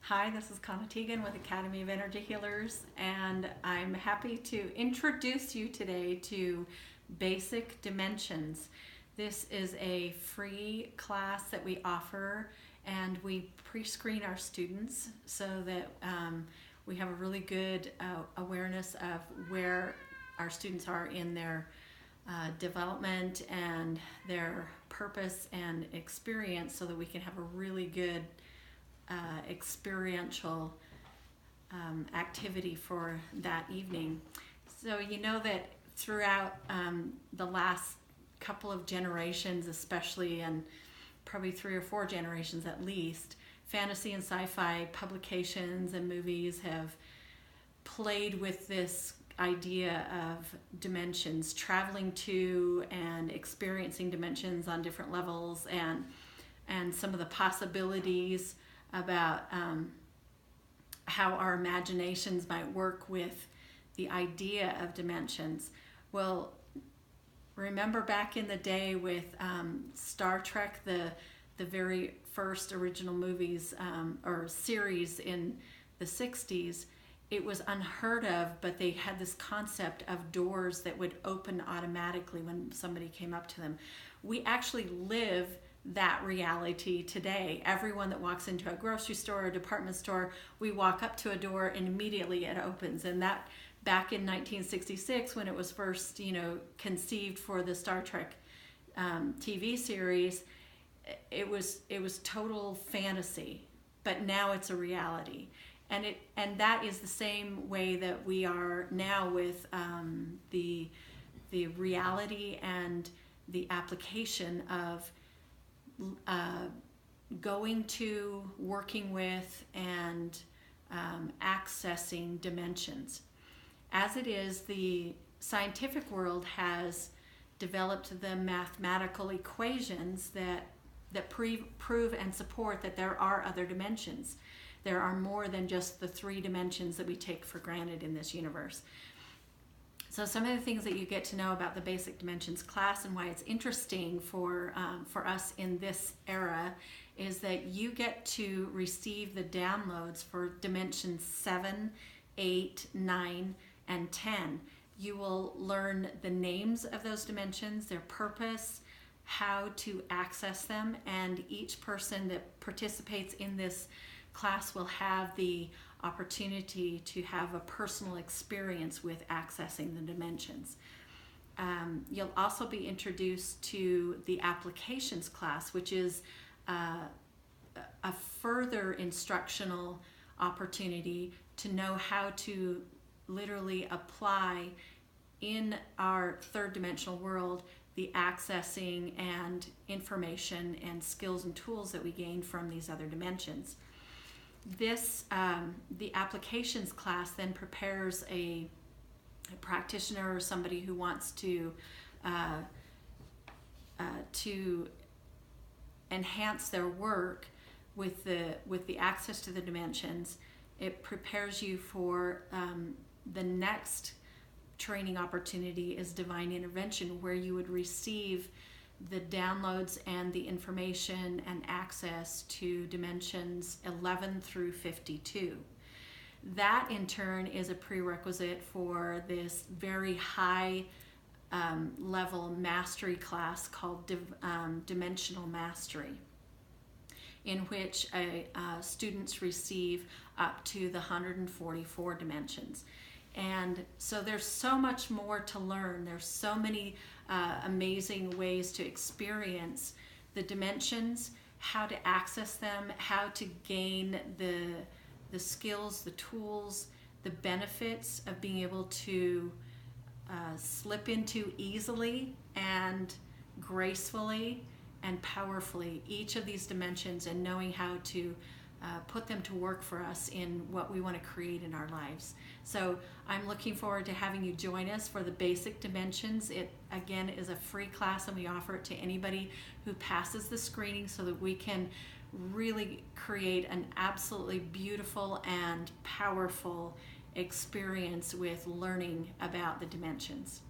Hi, this is Connie Tegan with Academy of Energy Healers, and I'm happy to introduce you today to Basic Dimensions. This is a free class that we offer, and we pre-screen our students so that we have a really good awareness of where our students are in their development and their purpose and experience so that we can have a really good experiential activity for that evening. So you know that throughout the last couple of generations, especially, and probably 3 or 4 generations at least, fantasy and sci-fi publications and movies have played with this idea of dimensions, traveling to and experiencing dimensions on different levels, and some of the possibilities about how our imaginations might work with the idea of dimensions. Well, remember back in the day with Star Trek, the very first original movies or series in the 60s, it was unheard of, but they had this concept of doors that would open automatically when somebody came up to them. We actually live that reality today. Everyone that walks into a grocery store or department store, we walk up to a door and immediately it opens. And that back in 1966, when it was first, conceived for the Star Trek TV series, it was total fantasy, but now it's a reality. And that is the same way that we are now with the reality and the application of going to, working with, and accessing dimensions. As it is, the scientific world has developed the mathematical equations that prove and support that there are other dimensions. There are more than just the 3 dimensions that we take for granted in this universe. So some of the things that you get to know about the Basic Dimensions class and why it's interesting for us in this era is that you get to receive the downloads for dimensions 7, 8, 9, and 10. You will learn the names of those dimensions, their purpose, how to access them, and each person that participates in this class will have the opportunity to have a personal experience with accessing the dimensions. You'll also be introduced to the applications class, which is a further instructional opportunity to know how to literally apply in our 3rd dimensional world the accessing and information and skills and tools that we gain from these other dimensions. The applications class then prepares a practitioner or somebody who wants to enhance their work with the access to the dimensions. It prepares you for the next training opportunity is divine intervention, where you would receive the downloads and the information and access to dimensions 11 through 52. That in turn is a prerequisite for this very high level mastery class called Dimensional Mastery, in which students receive up to the 144 dimensions. And so there's so much more to learn. There's so many amazing ways to experience the dimensions, how to access them, how to gain the skills, the tools, the benefits of being able to slip into easily and gracefully and powerfully each of these dimensions, and knowing how to put them to work for us in what we want to create in our lives. So I'm looking forward to having you join us for the Basic Dimensions. It again is a free class, and we offer it to anybody who passes the screening so that we can really create an absolutely beautiful and powerful experience with learning about the dimensions.